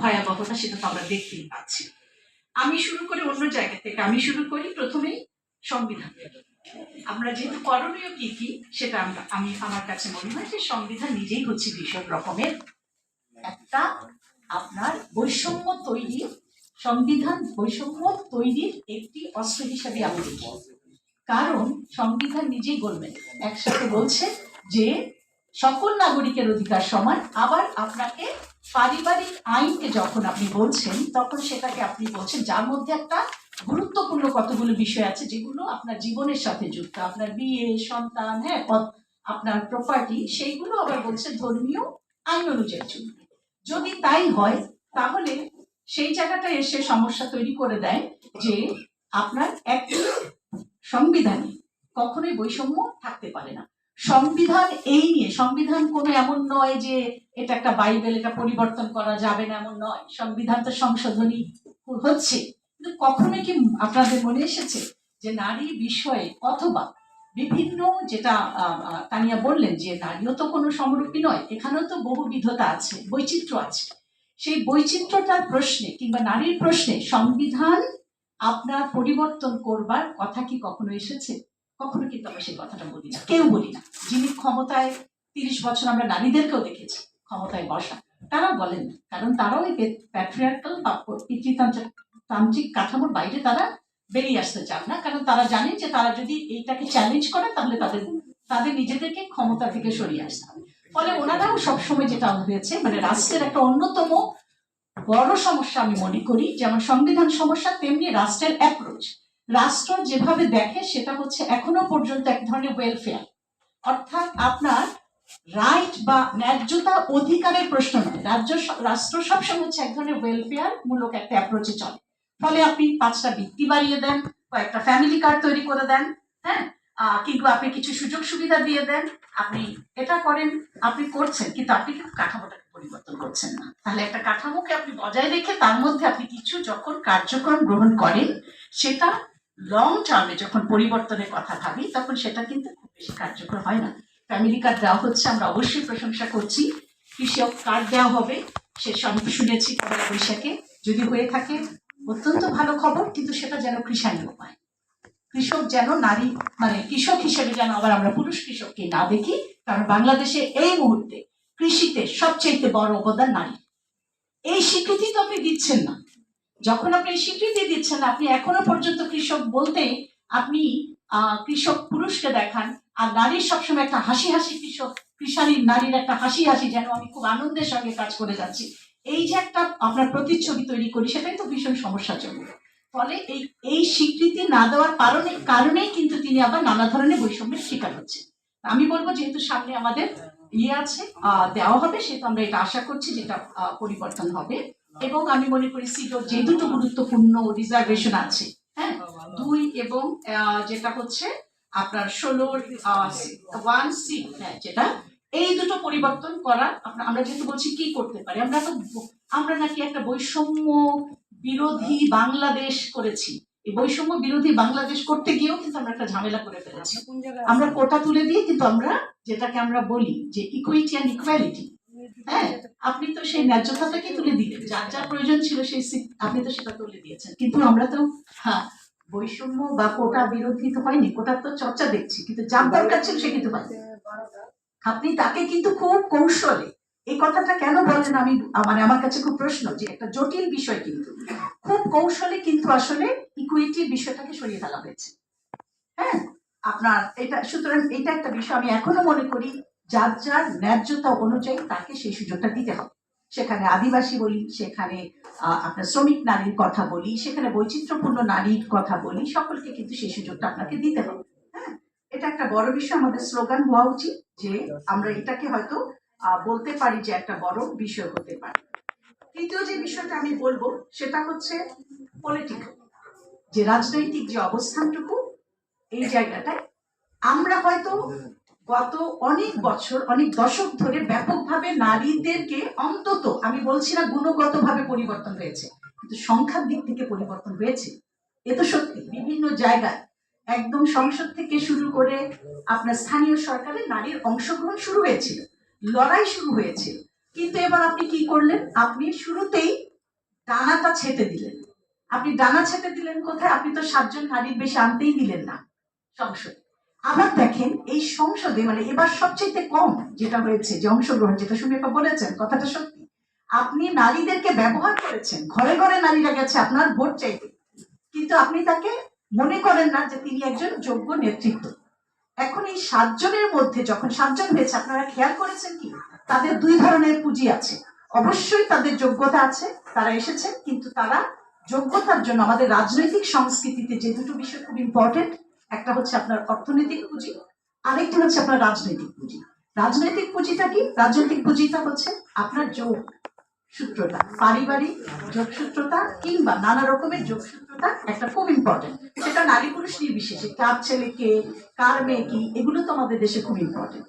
ভয়াবহতা সেটা তো আমরা দেখতেই পাচ্ছি। আমি শুরু করি অন্য জায়গা থেকে, আমি শুরু করি প্রথমেই সংবিধান। আমরা যেহেতু করণীয় কি কি সেটা আমি আমার কাছে মনে হয় যে সংবিধান নিজেই হচ্ছে ভীষণ রকমের একটা আপনার বৈষম্য তৈরি, সংবিধান বৈষম্য তৈরির একটি অস্ত্র হিসাবে আমি দেখি। কারণ সংবিধান নিজেই বলবেন, একসাথে বলছে যে সকল নাগরিকের অধিকার সমান, আবার আপনাকে পারিবারিক আইনকে যখন আপনি বলছেন তখন সেটাকে আপনি বলছেন যার মধ্যে একটা গুরুত্বপূর্ণ কতগুলো বিষয় আছে যেগুলো আপনার জীবনের সাথে যুক্ত, আপনার বিয়ে, সন্তান, হ্যাঁ, আপনার প্রপার্টি, সেইগুলো আবার বলছে ধর্মীয় আইন অনুযায়ী চলবে। যদি তাই হয় তাহলে সেই জায়গাটা এসে সমস্যা তৈরি করে দেয় যে আপনার একটি সংবিধানে কখনোই বৈষম্য থাকতে পারে না। সংবিধান এই নিয়ে, সংবিধান কোনো এমন নয় যে এটা একটা বাইবেল, এটা পরিবর্তন করা যাবে না এমন নয়। সংবিধান তো সংশোধনী হচ্ছে, কিন্তু কখনোই কি আপনাদের মনে এসেছে যে নারী বিষয়ে অথবা বিভিন্ন, যেটা তানিয়া বললেন যে নারীও তো কোনো সমরূপী নয়, এখানেও তো বহুবিধতা আছে, বৈচিত্র্য আছে, সেই বৈচিত্র্যটার প্রশ্নে কিংবা নারীর প্রশ্নে সংবিধান আপনার পরিবর্তন করবার কথা কি কখনো এসেছে? কখনো কিন্তু আমরা সেই কথাটা বলি না, কেউ বলি না। যিনি ক্ষমতায় 30 বছর আমরা নারীদেরকেও দেখেছি ক্ষমতায় বসা, তারাও বলেন না, কারণ তারাও এই প্যাট্রিয়ার্কাল বা পিতৃতান্ত্রিক কাঠামোর বাইরে তারা বেরিয়ে আসতে চান না, কারণ তারা জানেন যে তারা যদি এইটাকে চ্যালেঞ্জ করে তাহলে তাদের নিজেদেরকে ক্ষমতা থেকে সরিয়ে আসতে হবে। ফলে ওনারাও সবসময় যেটা হয়েছে, মানে রাষ্ট্রের একটা অন্যতম বড় সমস্যা আমি মনে করি, যেমন সংবিধান সমস্যা তেমনি রাষ্ট্রের অ্যাপ্রোচ। রাষ্ট্র যেভাবে দেখে সেটা হচ্ছে এখনো পর্যন্ত এক ধরনের ওয়েলফেয়ার, অর্থাৎ আপনার রাইট বা ন্যায্যতা অধিকারের প্রশ্ন নয়। রাষ্ট্র সবসময় হচ্ছে এক ধরনের ওয়েলফেয়ার মূলক একটা অ্যাপ্রোচে চলে। ফলে আপনি 5টা বৃত্তি বাড়িয়ে দেন, কয়েকটা ফ্যামিলি কার্ড তৈরি করে দেন, হ্যাঁ, কিংবা আপনি কিছু সুযোগ সুবিধা দিয়ে দেন, আপনি এটা করেন, আপনি করছেন, কিন্তু আপনি কিন্তু কাঠামোটাকে পরিবর্তন করছেন না। তাহলে একটা কাঠামোকে আপনি বজায় রেখে তার মধ্যে আপনি কিছু যখন কার্যক্রম গ্রহণ করেন, সেটা লং টার্মে যখন পরিবর্তনের কথা ভাবি তখন সেটা কিন্তু খুব বেশি কার্যকর হয় না। ফ্যামিলি কার্ড দেওয়া হচ্ছে, আমরা অবশ্যই প্রশংসা করছি। কৃষক কার্ড দেওয়া হবে, সে শুনেছি পয়লা বৈশাখে, যদি হয়ে থাকে অত্যন্ত ভালো খবর, কিন্তু সেটা যেন কৃষাণীয় পায়। কৃষক যেন নারী, মানে কৃষক হিসেবে যেন আবার আমরা পুরুষ কৃষককে না দেখি, কারণ বাংলাদেশে এই মুহূর্তে কৃষিতে সবচেয়ে বড় অবদান নারী। এই স্বীকৃতি তো আপনি দিচ্ছেন না। যখন আপনি স্বীকৃতি দিচ্ছেন না, আপনি এখনো পর্যন্ত কৃষক বলতে আপনি কৃষক পুরুষকে দেখান, আর নারীর সবসময় একটা হাসি হাসি কৃষক, কৃষাণীর নারীর একটা হাসি হাসি, যেন আমি খুব আনন্দের সঙ্গে কাজ করে যাচ্ছি, এই যে একটা আপনার প্রতিচ্ছবি তৈরি করি, সেটাই তো ভীষণ সমস্যা চলবে। ফলে এই স্বীকৃতি না দেওয়ার কারণেই কিন্তু তিনি আবার নানা ধরনের বৈষম্যের শিকার হচ্ছে। আমি বলবো যেহেতু সামনে আমাদের আছে, দেওয়া হবে, সেটা আমরা এটা আশা করছি যেটা পরিবর্তন হবে। এবং আমি মনে করি সিডোর যে দুটো গুরুত্বপূর্ণ রিজার্ভেশন আছে, হ্যাঁ, 2 এবং যেটা হচ্ছে আপনার 16 1C, হ্যাঁ, যেটা এই দুটো পরিবর্তন করা, আমরা যেহেতু বলছি কি করতে পারি, আমরা নাকি একটা বৈষম্য বিরোধী বাংলাদেশ করেছি। এই বৈষম্য বিরোধী বাংলাদেশ করতে গিয়েও কিন্তু আমরা একটা ঝামেলা করে ফেলেছি। আমরা কোটা তুলে দিয়ে কিন্তু আমরা যেটাকে আমরা বলি যে ইকুইটি অ্যান্ড ইকুয়ালিটি, হ্যাঁ, আপনি তো সেই ন্যায্যতাটাকে তুলে দিলেন, যার যা প্রয়োজন ছিল সেই আপনি তো সেটা তুলে দিয়েছেন, কিন্তু আমরা তো বৈষম্য বা কোটা বিরোধী তো হয়নি, কোটার তো চর্চা দেখছি, কিন্তু যার দরকার ছিল সে কিন্তু পাইনি। আপনি তাকে কিন্তু খুব কৌশলে, এই কথাটা কেন বলেন আমি, মানে আমার কাছে খুব প্রশ্ন, যে একটা জটিল বিষয় কিন্তু খুব কৌশলে কিন্তু আসলে ইকুইটির বিষয়টাকে সরিয়ে ফেলা হয়েছে, হ্যাঁ, আপনার এটা। সুতরাং এটা একটা বিষয় আমি এখনো মনে করি যার যার ন্যায্যতা অনুযায়ী তাকে সেই সুযোগটা দিতে হবে। সেখানে আদিবাসী বলি, সেখানে আপনার শ্রমিক নারীর কথা বলি, সেখানে বৈচিত্র্যপূর্ণ নারীর কথা বলি, সকলকে কিন্তু সেই সুযোগটা আপনাকে দিতে হবে। হ্যাঁ, এটা একটা বড় বিষয়, আমাদের স্লোগান হওয়া উচিত যে আমরা এটাকে হয়তো বলতে পারি যে একটা বড় বিষয় হতে পারে। তৃতীয় যে বিষয়টা আমি বলবো সেটা হচ্ছে পলিটিক্যাল, যে রাজনৈতিক যে অবস্থানটুকু, এই জায়গাটায় আমরা হয়তো গত অনেক বছর, অনেক দশক ধরে ব্যাপকভাবে নারীদেরকে, অন্তত আমি বলছি না গুণগতভাবে পরিবর্তন হয়েছে, কিন্তু সংখ্যার দিক থেকে পরিবর্তন হয়েছে, এ তো সত্যি। বিভিন্ন জায়গায় একদম সংসদ থেকে শুরু করে আপনার স্থানীয় সরকারে নারীর অংশগ্রহণ শুরু হয়েছিল, লড়াই শুরু হয়েছিল, কিন্তু এবার আপনি কি করলেন, আপনি শুরুতেই ডানাটা ছেটে দিলেন। আপনি ডানা ছেটে দিলেন কোথায়? আপনি তো 7 জন নারীর বেশি আনতেই দিলেন না সংসদে। আবার দেখেন এই সংসদে মানে এবার সবচেয়ে কম যেটা হয়েছে যে অংশগ্রহণ, যেটা সুমিপা বলেছেন কথাটা সত্যি, আপনি নারীদেরকে ব্যবহার করেছেন, ঘরে ঘরে নারীরা গেছে আপনার ভোট চাইতে, কিন্তু আপনি তাকে মনে করেন না যে তিনি একজন যোগ্য নেতৃত্ব। এখন এই 7 জনের মধ্যে যখন 7 জন হয়েছে, আপনারা খেয়াল করেছেন কি তাদের 2 ধরনের পুঁজি আছে। অবশ্যই তাদের যোগ্যতা আছে, তারা এসেছেন, কিন্তু তারা যোগ্যতার জন্য আমাদের রাজনৈতিক সংস্কৃতিতে যে দুটো বিষয় খুব ইম্পর্টেন্ট, একটা হচ্ছে আপনার অর্থনৈতিক পুঁজি, আরেকটা হচ্ছে আপনার রাজনৈতিক পুঁজি। রাজনৈতিক পুঁজিটা কি? রাজনৈতিক পুঁজিটা হচ্ছে আপনার যোগ সূত্রটা, পারিবারিক যোগসূত্রতা কিংবা নানা রকমের যোগসূত্রতা একটা খুব ইম্পর্টেন্ট। সেটা নারী পুরুষ নির্বিশেষে, কার ছেলে কে, কার মেয়ে কি, এগুলো তো আমাদের দেশে খুব ইম্পর্টেন্ট।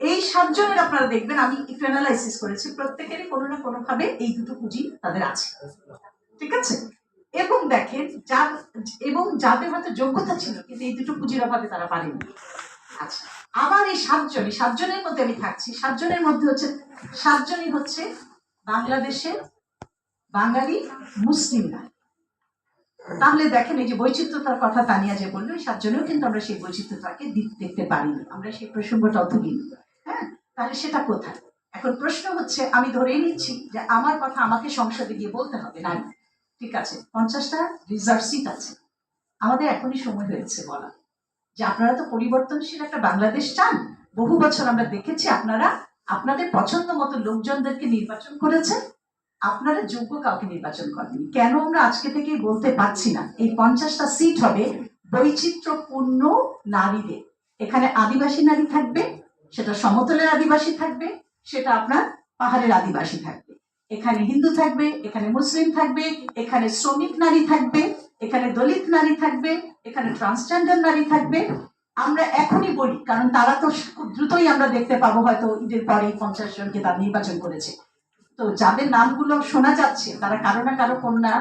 এই 7 জনের আপনারা দেখবেন, আমি একটু অ্যানালাইসিস করেছি, প্রত্যেকেরই কোনো না কোনো ভাবে এই দুটো পুঁজি তাদের আছে, ঠিক আছে? এবং দেখেন এবং যাদের হয়তো যোগ্যতা ছিল কিন্তু এই দুটো পুঁজির অভাবে তারা পারেনি। আচ্ছা, আবার এই 7 জনের মধ্যে আমি থাকছি, 7 জনের মধ্যে হচ্ছে 7 জনই হচ্ছে বাংলাদেশের বাঙালি মুসলিম নারী। তাহলে দেখেন এই যে বৈচিত্র্যতার কথা তানিয়া যে বললো, এই 7 জনেও কিন্তু আমরা সেই বৈচিত্র্যতাকে দেখতে পারিনি, আমরা সেই প্রসঙ্গটা অত দিইনি। হ্যাঁ, তাহলে সেটা কোথায়? এখন প্রশ্ন হচ্ছে, আমি ধরেই নিচ্ছি যে আমার কথা আমাকে সংসদে গিয়ে বলতে হবে না, ঠিক আছে, 50টা রিজার্ভ সিট আছে, আমাদের এখনই সময় হয়েছে বলা যে আপনারা তো পরিবর্তনশীল একটা বাংলাদেশ চান। বহু বছর আমরা দেখেছি আপনারা আপনাদের পছন্দ মতো লোকজনদেরকে নির্বাচন করেছেন, আপনারা যোগ্য কাউকে নির্বাচন করেননি। কেন আমরা আজকে থেকে বলতে পারছি না এই 50টা সিট হবে বৈচিত্র্যপূর্ণ নারীদের? এখানে আদিবাসী নারী থাকবে, সেটা সমতলের আদিবাসী থাকবে, সেটা আপনার পাহাড়ের আদিবাসী থাকবে, এখানে হিন্দু থাকবে, এখানে মুসলিম থাকবে, এখানে শ্রমিক নারী থাকবে, এখানে দলিত নারী থাকবে, এখানে ট্রান্সজেন্ডার নারী থাকবে। আমরা এখনই বলি, কারণ তারা তো খুব দ্রুতই আমরা দেখতে পাবো হয়তো ঈদের পরে 50 জনকে তারা নির্বাচন করেছে। তো যাদের নামগুলো শোনা যাচ্ছে তারা কারো না কারো কন্যা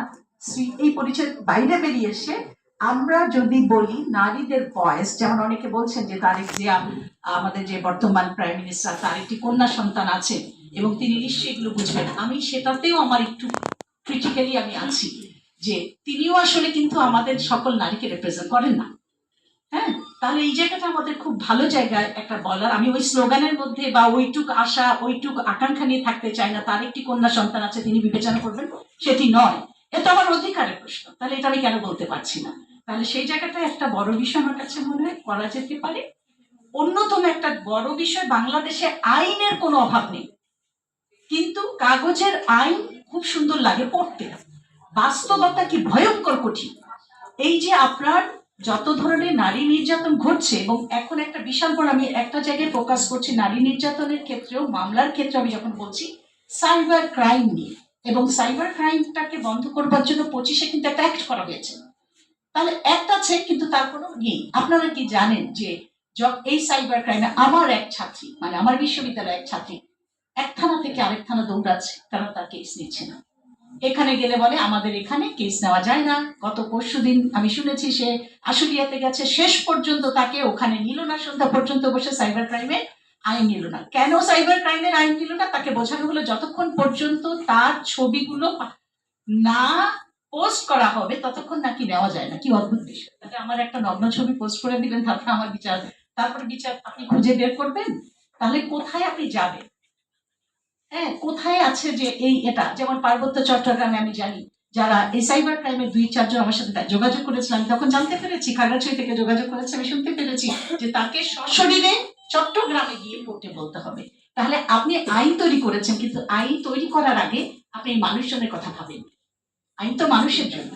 স্ত্রী, এই পরিচয় বাইরে বেরিয়ে এসে আমরা যদি বলি নারীদের ভয়েস, যেমন অনেকে বলছেন যে তারেক জিয়া আমাদের যে বর্তমান প্রাইম মিনিস্টার, তার একটি কন্যা সন্তান আছে এবং তিনি নিশ্চয়ই এগুলো বুঝবেন। আমি সেটাতেও আমার একটু ক্রিটিক্যালি আমি আছি যে তিনিও আসলে কিন্তু আমাদের সকল নারীকে রিপ্রেজেন্ট করেন না। হ্যাঁ, তাহলে এই জায়গাটা আমাদের খুব ভালো জায়গায় একটা বলার। আমি ওই স্লোগানের মধ্যে বা ওইটুক আশা ওইটুক আকাঙ্ক্ষা নিয়ে থাকতে চাই না, তার একটি কন্যা সন্তান আছে তিনি বিবেচনা করবেন, সেটি নয়, এটা আমার অধিকারের প্রশ্ন। তাহলে এটা আমি কেন বলতে পারছি না? তাহলে সেই জায়গাটা একটা বড় বিষয় আমার কাছে মনে হয় করা যেতে পারে। অন্যতম একটা বড় বিষয়, বাংলাদেশে আইনের কোনো অভাব নেই, কিন্তু কাগজের আইন খুব সুন্দর লাগে পড়তে, বাস্তবতা কি ভয়ঙ্কর কঠিন। এই যে আপনার যত ধরনের নারী নির্যাতন ঘটছে, এবং এখন একটা বিশাল বড়, আমি একটা জায়গায় ফোকাস করছি নারী নির্যাতনের ক্ষেত্রেও, মামলার ক্ষেত্রে আমি যখন বলছি সাইবার ক্রাইম নিয়ে, এবং সাইবার ক্রাইমটাকে বন্ধ করবার জন্য 25-এ কিন্তু একটা অ্যাক্ট করা হয়েছে। তাহলে একটা আছে কিন্তু তার কোনো নেই। আপনারা কি জানেন যে এই সাইবার ক্রাইমে আমার এক ছাত্রী, মানে আমার বিশ্ববিদ্যালয়ের এক ছাত্রী এক থানা থেকে আরেক থানা দৌড়াচ্ছে, তারা তার কেস নিচ্ছে না। এখানে গেলে বলে আমাদের এখানে কেস নেওয়া যায় না। গত পরশুদিন আমি শুনেছি সে আশুলিয়াতে গেছে, শেষ পর্যন্ত তাকে ওখানে নিল না, সন্ধ্যা পর্যন্ত বসে সাইবার ক্রাইমের আইন নিল না। কেন সাইবার ক্রাইমের আইন নিল না? তাকে বোঝানো হলো যতক্ষণ পর্যন্ত তার ছবিগুলো না পোস্ট করা হবে ততক্ষণ নাকি নেওয়া যায় না। কি অদ্ভুত বিষয়! তাহলে আমার একটা নগ্ন ছবি পোস্ট করে দিবেন, তারপরে আমার বিচার, তারপরে বিচার আপনি খুঁজে বের করবেন? তাহলে কোথায় আপনি যাবেন? হ্যাঁ, কোথায় আছে যে এই এটা? যেমন পার্বত্য চট্টগ্রামে আমি জানি যারা এই সাইবার ক্রাইমের 2-4 জন আমার সাথে যোগাযোগ করেছিলাম, তখন জানতে পেরেছি, খাগড়াছড়ি থেকে যোগাযোগ করেছে, আমি শুনতে পেরেছি যে তাকে সশরীরে চট্টগ্রামে গিয়ে পড়তে বলতে হবে। তাহলে আপনি আইন তৈরি করেছেন, কিন্তু আইন তৈরি করার আগে আপনি মানুষজনের কথা ভাবেন। আইন তো মানুষের জন্য,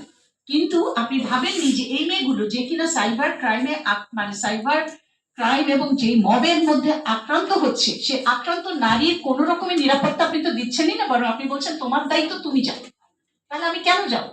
কিন্তু আপনি ভাবেননি যে এই মেয়েগুলো যে কিনা সাইবার ক্রাইমে, মানে সাইবার ক্রাইম এবং যে মবের মধ্যে আক্রান্ত হচ্ছে, সে আক্রান্ত নারীর কোন রকমের নিরাপত্তা আপনি তো দিচ্ছেনই না, বরং আপনি বলছেন তোমার দায়িত্ব তুমি যাও। তাহলে আমি কেন যাবো?